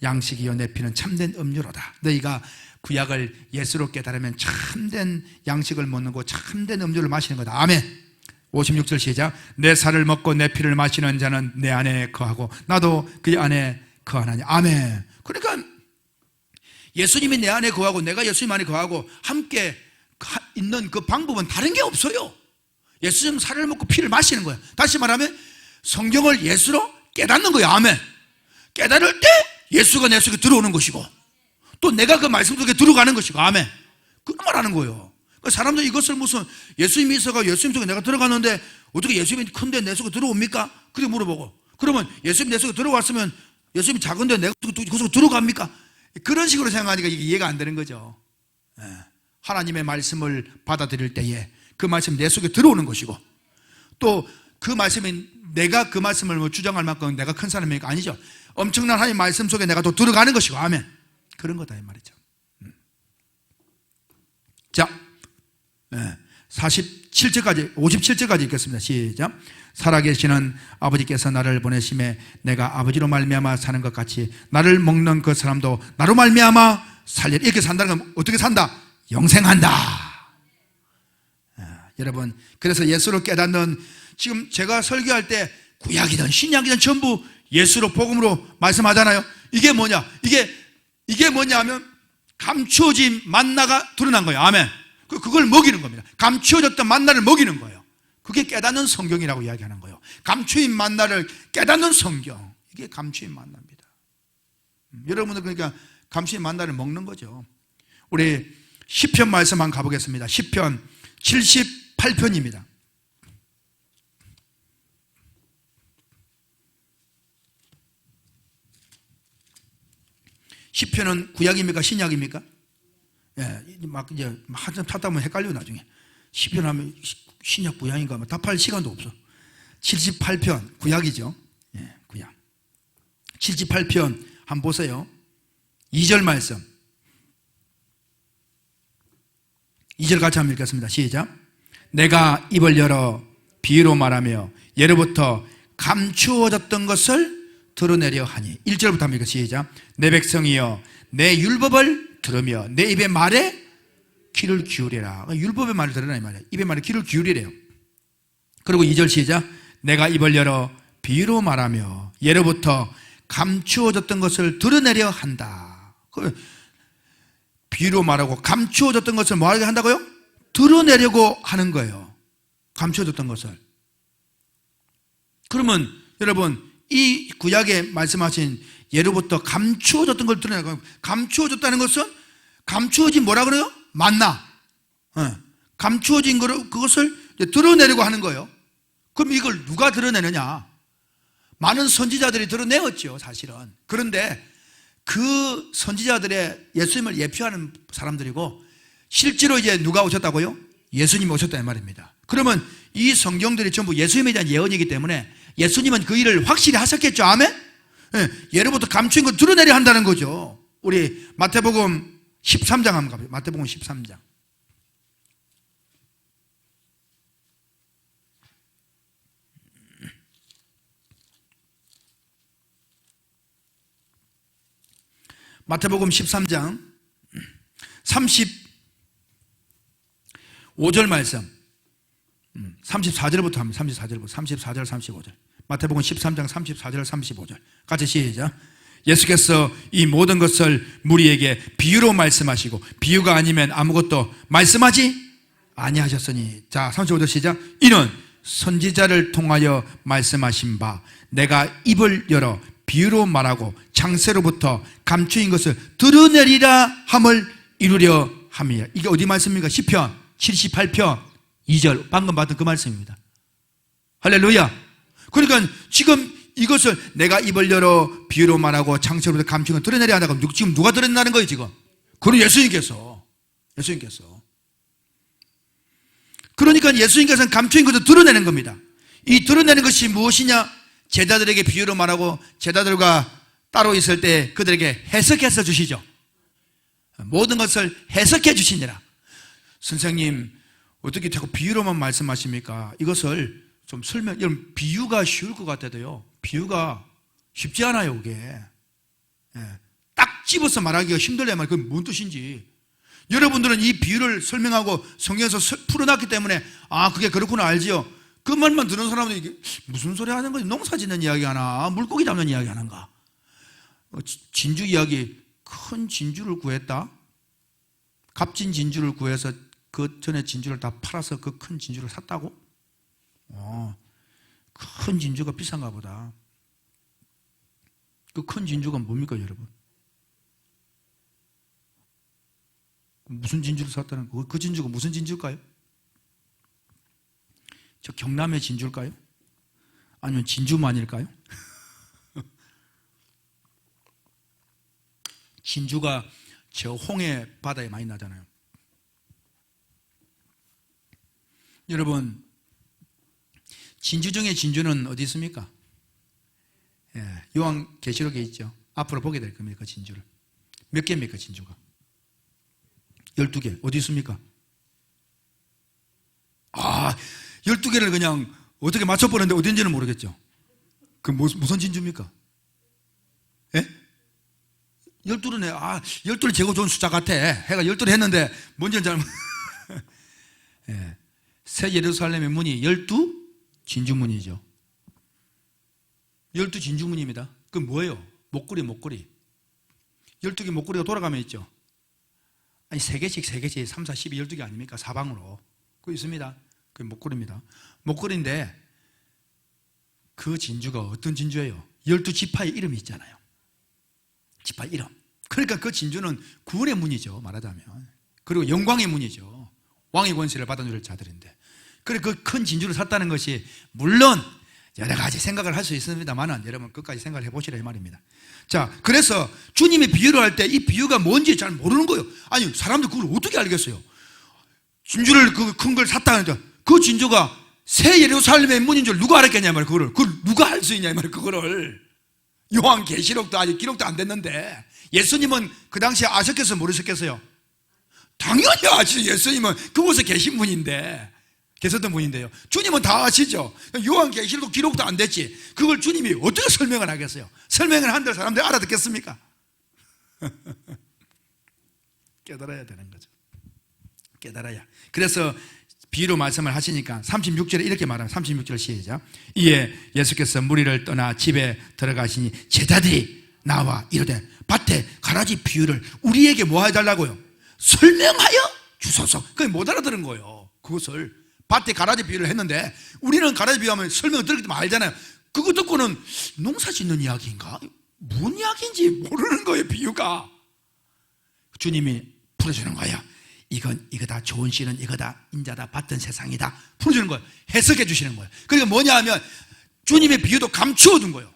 양식이요 내 피는 참된 음료로다. 너희가 구약을 예수로 깨달으면 참된 양식을 먹는 거 참된 음료를 마시는 거다. 아멘. 56절 시작. 내 살을 먹고 내 피를 마시는 자는 내 안에 거하고 나도 그 안에 거하나니. 아멘. 그러니까 예수님이 내 안에 거하고 내가 예수님 안에 거하고 함께 있는 그 방법은 다른 게 없어요. 예수님 살을 먹고 피를 마시는 거예요. 다시 말하면 성경을 예수로 깨닫는 거예요. 아멘. 깨달을 때 예수가 내 속에 들어오는 것이고 또 내가 그 말씀 속에 들어가는 것이고. 아멘. 그런 말 하는 거예요. 사람들이 이것을 무슨 예수님이 있어가 예수님 속에 내가 들어가는데 어떻게 예수님이 큰데 내 속에 들어옵니까? 그렇게 물어보고, 그러면 예수님 내 속에 들어왔으면 예수님이 작은데 내가 그 속에 들어갑니까? 그런 식으로 생각하니까 이게 이해가 안 되는 거죠. 하나님의 말씀을 받아들일 때에 그 말씀이 내 속에 들어오는 것이고 또 그 말씀이 내가 그 말씀을 주장할 만큼 내가 큰 사람이니까 아니죠. 엄청난 하나님의 말씀 속에 내가 또 들어가는 것이고. 아멘. 그런 거다 이 말이죠. 자, 47절까지 57절까지 읽겠습니다. 시작. 살아계시는 아버지께서 나를 보내심에 내가 아버지로 말미암아 사는 것 같이 나를 먹는 그 사람도 나로 말미암아 살리라. 이렇게 산다는 건 어떻게 산다? 영생한다. 여러분, 그래서 예수를 깨닫는, 지금 제가 설교할 때 구약이든 신약이든 전부 예수로 복음으로 말씀하잖아요. 이게 뭐냐? 이게 뭐냐 하면 감추어진 만나가 드러난 거예요. 아멘. 그걸 먹이는 겁니다. 감추어졌던 만나를 먹이는 거예요. 그게 깨닫는 성경이라고 이야기하는 거예요. 감추인 만나를 깨닫는 성경. 이게 감추인 만나입니다. 여러분들 그러니까 감추인 만나를 먹는 거죠. 우리 시편 말씀 한번 가보겠습니다. 시편 78편입니다. 시편은 구약입니까? 신약입니까? 예, 막 이제 한참 찾다 보면 헷갈려 나중에. 시편 하면 신약 구약인가 답할 시간도 없어. 78편 구약이죠. 예, 구약. 78편 한번 보세요. 2절 말씀. 2절 같이 한번 읽겠습니다. 시작. 내가 입을 열어 비유로 말하며 예로부터 감추어졌던 것을 드러내려 하니. 1절부터 한번 읽겠습니다. 시작. 내 백성이여 내 율법을 들으며 내 입의 말에 귀를 기울이라. 율법의 말을 들으라 이 말이야. 입의 말에 귀를 기울이래요. 그리고 2절 시작. 내가 입을 열어 비유로 말하며 예로부터 감추어졌던 것을 드러내려 한다. 비유로 말하고 감추어졌던 것을 뭐하게 한다고요? 드러내려고 하는 거예요. 감추어졌던 것을. 그러면 여러분 이 구약에 말씀하신 예로부터 감추어졌던 걸 드러내고, 감추어졌다는 것은 감추어진 뭐라 그래요? 만나. 감추어진 그것을 드러내려고 하는 거예요. 그럼 이걸 누가 드러내느냐? 많은 선지자들이 드러내었죠, 사실은. 그런데 그 선지자들의 예수님을 예표하는 사람들이고, 실제로 이제 누가 오셨다고요? 예수님이 오셨다는 말입니다. 그러면 이 성경들이 전부 예수님에 대한 예언이기 때문에 예수님은 그 일을 확실히 하셨겠죠. 아멘? 예로부터 감추인 걸 드러내려 한다는 거죠. 우리 마태복음 13장 한번 가보죠. 마태복음 13장. 마태복음 13장 35절 말씀. 34절부터 합니다. 34절 35절. 마태복음 13장 34절 35절 같이 시작. 예수께서 이 모든 것을 무리에게 비유로 말씀하시고 비유가 아니면 아무것도 말씀하지 아니하셨으니. 자 35절 시작. 이는 선지자를 통하여 말씀하신 바 내가 입을 열어 비유로 말하고 창세로부터 감추인 것을 드러내리라 함을 이루려 함이야. 이게 어디 말씀입니까? 시편 78편 2절 방금 받은 그 말씀입니다. 할렐루야. 그러니까 지금 이것을 내가 입을 열어 비유로 말하고 창세로부터 감추인 것을 드러내려 한다고 지금 누가 드러낸다는 거예요 지금? 그리고 예수님께서. 그러니까 예수님께서는 감추인 것을 드러내는 겁니다. 이 드러내는 것이 무엇이냐? 제자들에게 비유로 말하고 제자들과 따로 있을 때 그들에게 해석해서 주시죠. 모든 것을 해석해 주시니라. 선생님 어떻게 자꾸 비유로만 말씀하십니까? 이것을 좀 여러분 비유가 쉬울 것 같아도요 비유가 쉽지 않아요. 그게 딱 집어서 말하기가 힘들단 말이에요. 그게 뭔 뜻인지. 여러분들은 이 비유를 설명하고 성경에서 풀어놨기 때문에 아 그게 그렇구나 알지요. 그 말만 듣는 사람들이 이게 무슨 소리 하는 거지? 농사 짓는 이야기 하나 물고기 잡는 이야기 하는가? 진주 이야기. 큰 진주를 구했다. 값진 진주를 구해서 그 전에 진주를 다 팔아서 그 큰 진주를 샀다고? 큰 진주가 비싼가 보다. 그 큰 진주가 뭡니까 여러분? 무슨 진주를 샀다는 거? 그 진주가 무슨 진주일까요? 저 경남의 진주일까요? 아니면 진주만일까요? 진주가 저 홍해 바다에 많이 나잖아요. 여러분 진주 중에 진주는 어디 있습니까? 요한계시록에 있죠. 앞으로 보게 될 겁니다. 그 진주를. 몇 개입니까 진주가? 12개. 어디 있습니까? 12개를 그냥 어떻게 맞춰보는데 어딘지는 모르겠죠. 그 무슨 진주입니까? 12는 12를 재고 좋은 숫자 같아. 해가 12를 했는데 뭔지는 잘 새 예루살렘의 문이 12 진주문이죠. 12 진주문입니다. 그건 뭐예요? 목걸이. 12개 목걸이가 돌아가면 있죠. 아니 3개씩 3, 4, 12, 12개 아닙니까? 사방으로. 그거 있습니다. 그게 목걸이입니다. 목걸이인데 그 진주가 어떤 진주예요? 12지파의 이름이 있잖아요. 지파 이름. 그러니까 그 진주는 구원의 문이죠, 말하자면. 그리고 영광의 문이죠. 왕의 권세를 받아 누릴 자들인데. 그래 그 큰 진주를 샀다는 것이 물론 여러 가지 생각을 할 수 있습니다만은 여러분 끝까지 생각을 해보시라 이 말입니다. 자, 그래서 주님이 비유를 할 때 이 비유가 뭔지 잘 모르는 거예요. 아니 사람들 그걸 어떻게 알겠어요? 진주를 그 큰 걸 샀다는데 그 진주가 새 예루살렘의 문인 줄 누가 알았겠냐 말이야. 그걸 누가 알 수 있냐 말이야. 그거를 요한계시록도 아직 기록도 안 됐는데 예수님은 그 당시에 아셨겠어요? 모르셨겠어요? 당연히 아시죠. 예수님은 그곳에 계신 분인데, 계셨던 분인데요. 주님은 다 아시죠. 요한계시록도 기록도 안 됐지. 그걸 주님이 어떻게 설명을 하겠어요? 설명을 한들 사람들이 알아듣겠습니까? 깨달아야 되는 거죠. 깨달아야. 그래서 비유로 말씀을 하시니까 36절에 이렇게 말합니다. 36절 시작. 이에 예수께서 무리를 떠나 집에 들어가시니 제자들이 나와 이르되 밭에 가라지 비유를 우리에게 뭐 해달라고요? 설명하여 주소서. 그게 못 알아들은 거예요. 그것을 밭에 가라지 비유를 했는데 우리는 가라지 비유하면 설명을 들었기 때문에 알잖아요. 그거 듣고는 농사 짓는 이야기인가? 뭔 이야기인지 모르는 거예요. 비유가. 주님이 풀어주는 거예요. 이거다. 좋은 씨는 이거다. 인자다. 받던 세상이다. 풀어주는 거예요. 해석해 주시는 거예요. 그러니까 뭐냐 하면 주님의 비유도 감추어 둔 거예요.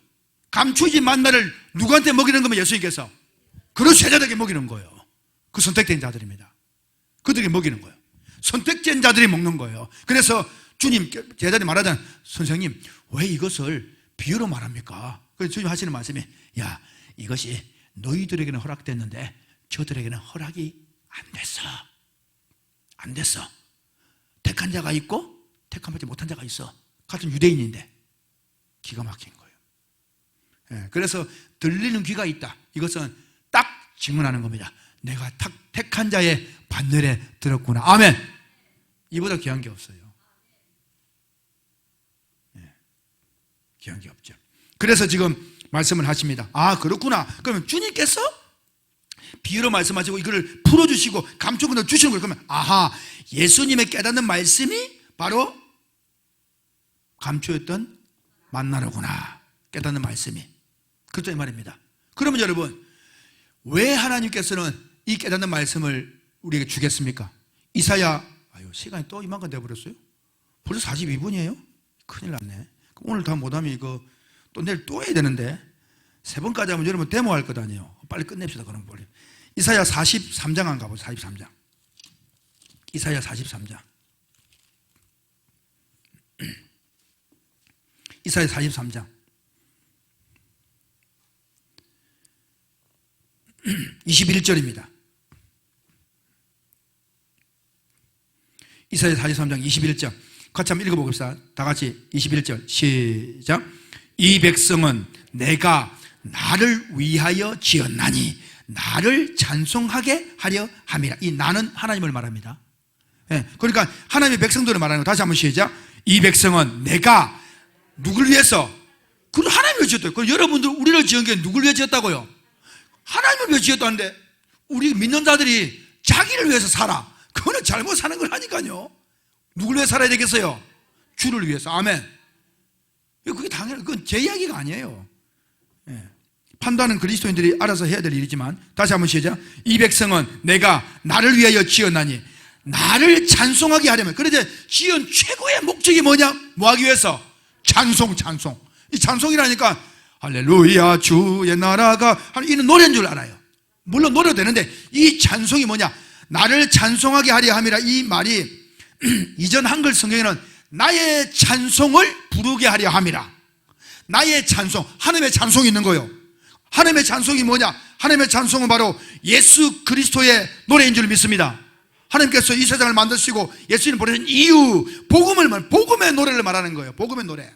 감추지 만나를 누구한테 먹이는 거면 예수님께서 그런 제자들에게 먹이는 거예요. 그 선택된 자들입니다. 그들에게 먹이는 거예요. 선택된 자들이 먹는 거예요. 그래서 주님 제자들이 말하잖아요. 선생님 왜 이것을 비유로 말합니까? 그래서 주님 하시는 말씀이 야 이것이 너희들에게는 허락됐는데 저들에게는 허락이 안 됐어. 택한 자가 있고 택함받지 못한 자가 있어. 같은 유대인인데 기가 막힌 거예요. 그래서 들리는 귀가 있다. 이것은 딱 증언하는 겁니다. 내가 택한 자의 반열에 들었구나. 아멘. 이보다 귀한 게 없어요. 귀한 게 없죠. 그래서 지금 말씀을 하십니다. 아 그렇구나. 그러면 주님께서 비유로 말씀하시고 이거를 풀어주시고 감촉을 주시는 거예요. 그러면 아하 예수님의 깨닫는 말씀이 바로 감추었던 만나로구나. 깨닫는 말씀이 그렇다 이 말입니다. 그러면 여러분 왜 하나님께서는 이 깨닫는 말씀을 우리에게 주겠습니까? 이사야 시간이 또 이만큼 돼버렸어요. 벌써 42분이에요? 큰일 났네. 오늘 다 못하면 이거 또 내일 또 해야 되는데 3번까지 하면 여러분 데모할 것 아니에요. 빨리 끝냅시다. 그럼 빨리 이사야 43장 한 가보세요. 43장 이사야 43장 이사야 43장 21절입니다. 이사야 43장 21절 같이 한번 읽어보겠습니다. 다 같이 21절 시작. 이 백성은 내가 나를 위하여 지었나니 나를 찬송하게 하려 함이라. 이 나는 하나님을 말합니다. 그러니까 하나님의 백성들을 말하는 거. 다시 한번 시작. 이 백성은 내가 누구를 위해서? 그럼 하나님을 지었다고요. 그럼 여러분들 우리를 지은 게 누구를 위해 지었다고요? 하나님을 위해 지었다는데 우리 믿는 자들이 자기를 위해서 살아. 그거는 잘못 사는 걸 하니까요. 누구를 위해 살아야 되겠어요? 주를 위해서. 아멘. 그게 당연히 그건 제 이야기가 아니에요. 판단은 그리스도인들이 알아서 해야 될 일이지만 다시 한번 시작. 이 백성은 내가 나를 위하여 지었나니 나를 찬송하게 하려면. 그런데 지은 최고의 목적이 뭐냐? 뭐 하기 위해서? 찬송. 이 찬송이라니까 할렐루야 주의 나라가 이런 노래인 줄 알아요. 물론 노래도 되는데 이 찬송이 뭐냐? 나를 찬송하게 하려 함이라. 이 말이 이전 한글 성경에는 나의 찬송을 부르게 하려 함이라. 나의 찬송, 하나님의 찬송이 있는 거예요. 하나님의 찬송이 뭐냐? 하나님의 찬송은 바로 예수 그리스도의 노래인 줄 믿습니다. 하나님께서 이 세상을 만드시고 예수님 보내신 이유, 복음의 노래를 말하는 거예요. 복음의 노래.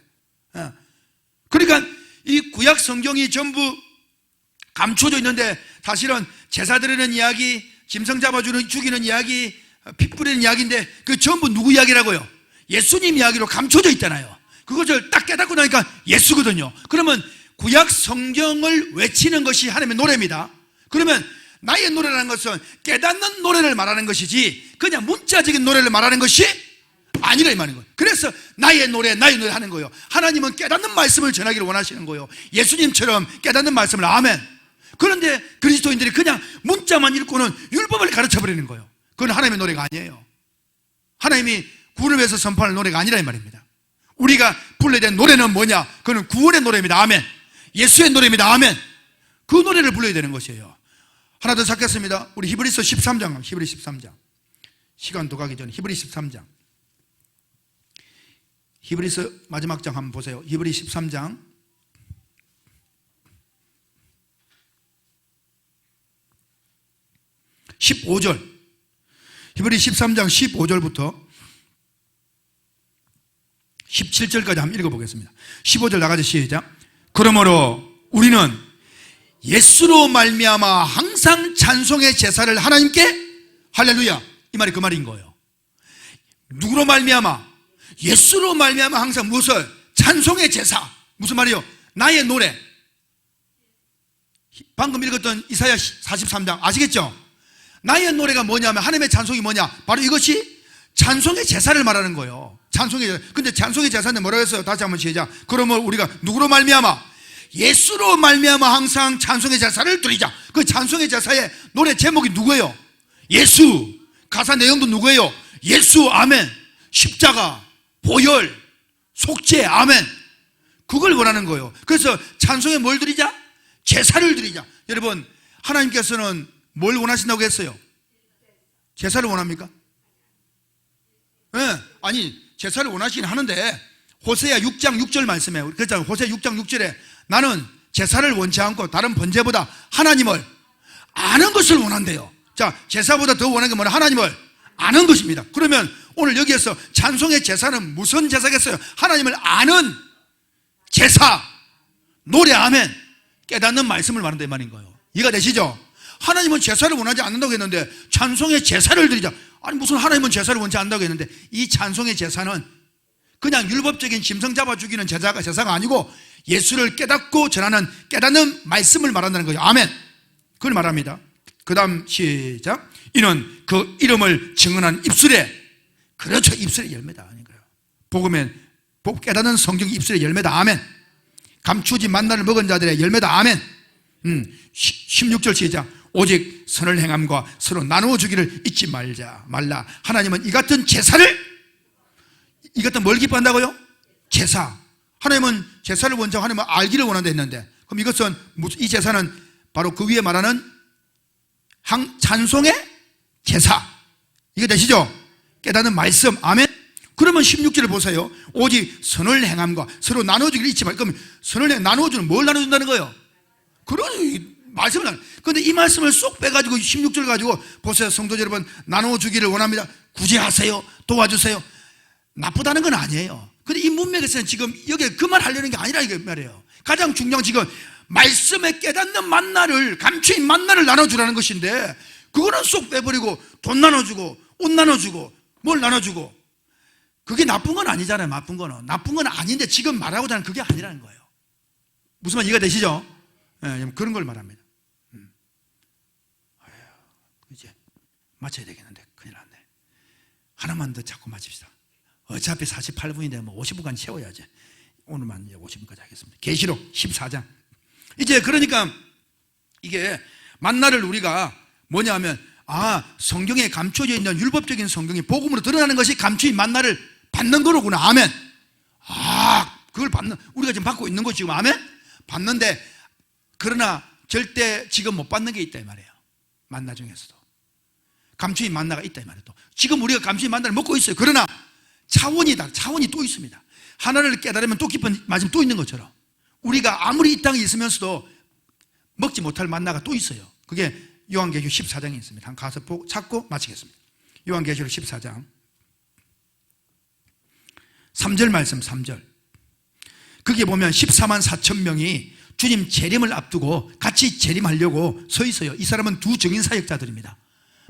그러니까 이 구약 성경이 전부 감춰져 있는데 사실은 제사 드리는 이야기, 짐승 잡아주는 죽이는 이야기, 피 뿌리는 이야기인데 그 전부 누구 이야기라고요? 예수님 이야기로 감춰져 있잖아요. 그것을 딱 깨닫고 나니까 예수거든요. 그러면 구약 성경을 외치는 것이 하나님의 노래입니다. 그러면 나의 노래라는 것은 깨닫는 노래를 말하는 것이지 그냥 문자적인 노래를 말하는 것이 아니라 이 말인 거예요. 그래서 나의 노래 하는 거예요. 하나님은 깨닫는 말씀을 전하기를 원하시는 거예요. 예수님처럼 깨닫는 말씀을. 아멘. 그런데 그리스도인들이 그냥 문자만 읽고는 율법을 가르쳐버리는 거예요. 그건 하나님의 노래가 아니에요. 하나님이 구원을 위해서 선포하는 노래가 아니라 이 말입니다. 우리가 불러야 될 노래는 뭐냐? 그건 구원의 노래입니다. 아멘. 예수의 노래입니다. 아멘. 그 노래를 불러야 되는 것이에요. 하나 더 찾겠습니다. 우리 히브리서 13장, 히브리 13장. 시간 더 가기 전에 히브리 13장. 히브리서 마지막 장 한번 보세요. 히브리 13장 15절. 히브리 13장 15절부터 17절까지 한번 읽어보겠습니다. 15절 나가죠. 시작. 그러므로 우리는 예수로 말미암아 항상 찬송의 제사를 하나님께, 할렐루야, 이 말이 그 말인 거예요. 누구로 말미암아? 예수로 말미암아 항상 무엇을? 찬송의 제사. 무슨 말이요? 나의 노래. 방금 읽었던 이사야 43장 아시겠죠? 나의 노래가 뭐냐면, 하나님의 찬송이 뭐냐? 바로 이것이 찬송의 제사를 말하는 거예요. 찬송의 제사. 근데 찬송의 제사는 뭐라고 했어요? 다시 한번 시작. 그러면 우리가 누구로 말미암아? 예수로 말미암아 항상 찬송의 제사를 드리자. 그 찬송의 제사의 노래 제목이 누구예요? 예수. 가사 내용도 누구예요? 예수. 아멘. 십자가, 보혈, 속죄. 아멘. 그걸 원하는 거예요. 그래서 찬송에 뭘 드리자? 제사를 드리자. 여러분, 하나님께서는 뭘 원하신다고 했어요? 제사를 원합니까? 네. 아니, 제사를 원하시긴 하는데 호세야 6장 6절 말씀에, 그렇잖아요. 호세야 6장 6절에 나는 제사를 원치 않고 다른 번제보다 하나님을 아는 것을 원한대요. 자, 제사보다 더 원하는 게 뭐냐? 하나님을 아는 것입니다. 그러면 오늘 여기에서 찬송의 제사는 무슨 제사겠어요? 하나님을 아는 제사, 노래. 아멘. 깨닫는 말씀을 말한다 이 말인 거예요. 이해가 되시죠? 하나님은 제사를 원하지 않는다고 했는데 찬송의 제사를 드리자. 아니, 무슨 하나님은 제사를 원치 않는다고 했는데, 이 찬송의 제사는 그냥 율법적인 짐승 잡아 죽이는 제사가 아니고 예수를 깨닫고 전하는 깨닫는 말씀을 말한다는 거죠. 아멘. 그걸 말합니다. 그 다음 시작. 이는 그 이름을 증언한 입술에, 그렇죠, 입술의 열매다 아닌가요? 복음에 깨닫는 성경 입술의 열매다. 아멘. 감추지 만나를 먹은 자들의 열매다. 아멘. 16절 시작. 오직 선을 행함과 서로 나누어 주기를 잊지 말라. 하나님은 이 같은 제사를, 이 같은 뭘 기뻐한다고요? 제사. 하나님은 제사를 원하고 하나님은 알기를 원한다 했는데, 그럼 이것은 이 제사는 바로 그 위에 말하는 찬송의 제사. 이게 되시죠? 깨닫는 말씀. 아멘. 그러면 16절을 보세요. 오직 선을 행함과 서로 나눠주기를 잊지 말고. 그럼 선을 나눠주는 뭘 나눠준다는 거예요? 그런 말씀을 나눠. 그런데 이 말씀을 쏙 빼가지고 16절 가지고 보세요. 성도 여러분, 나눠주기를 원합니다. 구제하세요. 도와주세요. 나쁘다는 건 아니에요. 근데 이 문맥에서는 지금 여기에 그 말 하려는 게 아니라 이게 말이에요. 가장 중요한 지금 말씀에 깨닫는 만나를, 감추인 만나를 나눠주라는 것인데, 그거는 쏙 빼버리고 돈 나눠주고 옷 나눠주고 뭘 나눠주고, 그게 나쁜 건 아니잖아요. 나쁜 건 아닌데 지금 말하고자 하는 그게 아니라는 거예요. 무슨 말 이해가 되시죠? 네, 그런 걸 말합니다. 이제 맞춰야 되겠는데 큰일 났네. 하나만 더 자꾸 맞춥시다. 어차피 48분인데 뭐 50분간 채워야지. 오늘만 이제 50분까지 하겠습니다. 계시록 14장. 이제 그러니까 이게 만나를 우리가 뭐냐면, 성경에 감춰져 있는 율법적인 성경이 복음으로 드러나는 것이 감추인 만나를 받는 거로구나. 아멘. 그걸 우리가 지금 받고 있는 거지 지금. 아멘. 받는데, 그러나 절대 지금 못 받는 게 있다 이 말이에요. 만나 중에서도 감추인 만나가 있다 이 말이에요. 또 지금 우리가 감추인 만나를 먹고 있어요. 그러나 차원이 또 있습니다. 하나를 깨달으면 또 깊은 말씀이 또 있는 것처럼, 우리가 아무리 이 땅에 있으면서도 먹지 못할 만나가 또 있어요. 그게 요한계시록 14장에 있습니다. 한 가서 찾고 마치겠습니다. 요한계시록 14장 3절 말씀. 3절. 거기에 보면 14만 4천 명이 주님 재림을 앞두고 같이 재림하려고 서 있어요. 이 사람은 두 증인 사역자들입니다.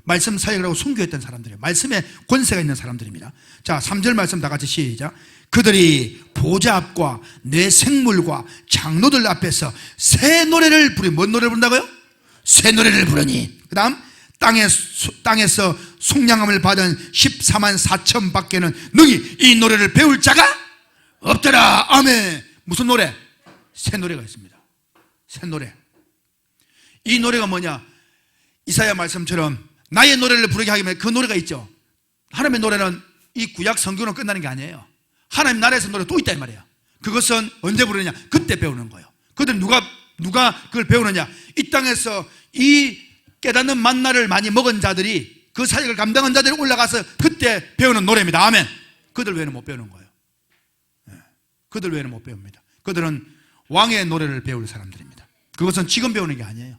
말씀 사역을 하고 순교했던 사람들이에요. 말씀에 권세가 있는 사람들입니다. 자, 3절 말씀 다 같이 시작. 그들이 보좌 앞과 내 생물과 장로들 앞에서 새 노래를 부르니. 뭔 노래를 부른다고요? 새 노래를 부르니. 그 다음 땅에서 속량함을 받은 14만 4천 밖에는 능히 이 노래를 배울 자가 없더라. 아멘. 무슨 노래? 새 노래가 있습니다. 새 노래. 이 노래가 뭐냐? 이사야 말씀처럼 나의 노래를 부르게 하기 위해 그 노래가 있죠. 하나님의 노래는 이 구약 성경으로 끝나는 게 아니에요. 하나님 나라에서 노래 또 있다 이 말이에요. 그것은 언제 부르느냐? 그때 배우는 거예요. 그들 누가 그걸 배우느냐? 이 땅에서 이 깨닫는 만나를 많이 먹은 자들이, 그 사역을 감당한 자들이 올라가서 그때 배우는 노래입니다. 아멘. 그들 외에는 못 배우는 거예요. 그들 외에는 못 배웁니다. 그들은 왕의 노래를 배울 사람들입니다. 그것은 지금 배우는 게 아니에요.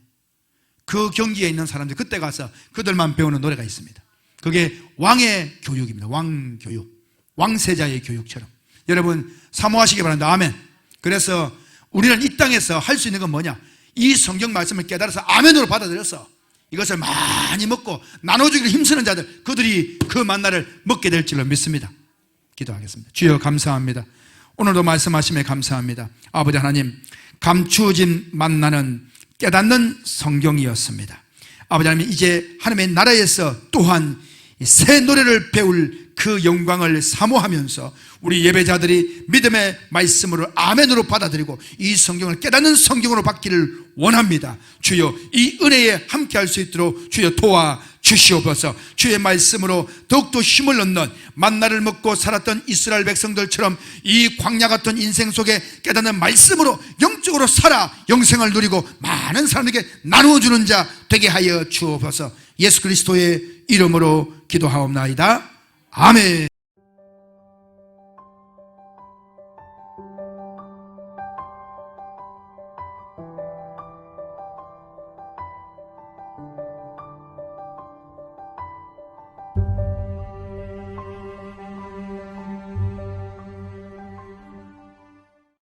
그 경기에 있는 사람들 그때 가서 그들만 배우는 노래가 있습니다. 그게 왕의 교육입니다. 왕교육, 왕세자의 교육처럼 여러분 사모하시기 바랍니다. 아멘. 그래서 우리는 이 땅에서 할 수 있는 건 뭐냐? 이 성경 말씀을 깨달아서 아멘으로 받아들여서 이것을 많이 먹고 나눠주기를 힘쓰는 자들, 그들이 그 만나를 먹게 될 줄로 믿습니다. 기도하겠습니다. 주여 감사합니다. 오늘도 말씀하심에 감사합니다. 아버지 하나님, 감추어진 만나는 깨닫는 성경이었습니다. 아버지 하나님, 이제 하나님의 나라에서 또한 새 노래를 배울 그 영광을 사모하면서 우리 예배자들이 믿음의 말씀으로 아멘으로 받아들이고 이 성경을 깨닫는 성경으로 받기를 원합니다. 주여, 이 은혜에 함께할 수 있도록 주여 도와주시옵소서. 주의 말씀으로 더욱더 힘을 얻는 만나를 먹고 살았던 이스라엘 백성들처럼 이 광야 같은 인생 속에 깨닫는 말씀으로 영적으로 살아 영생을 누리고 많은 사람에게 나누어주는 자 되게 하여 주옵소서. 예수 그리스도의 이름으로 기도하옵나이다. 아멘.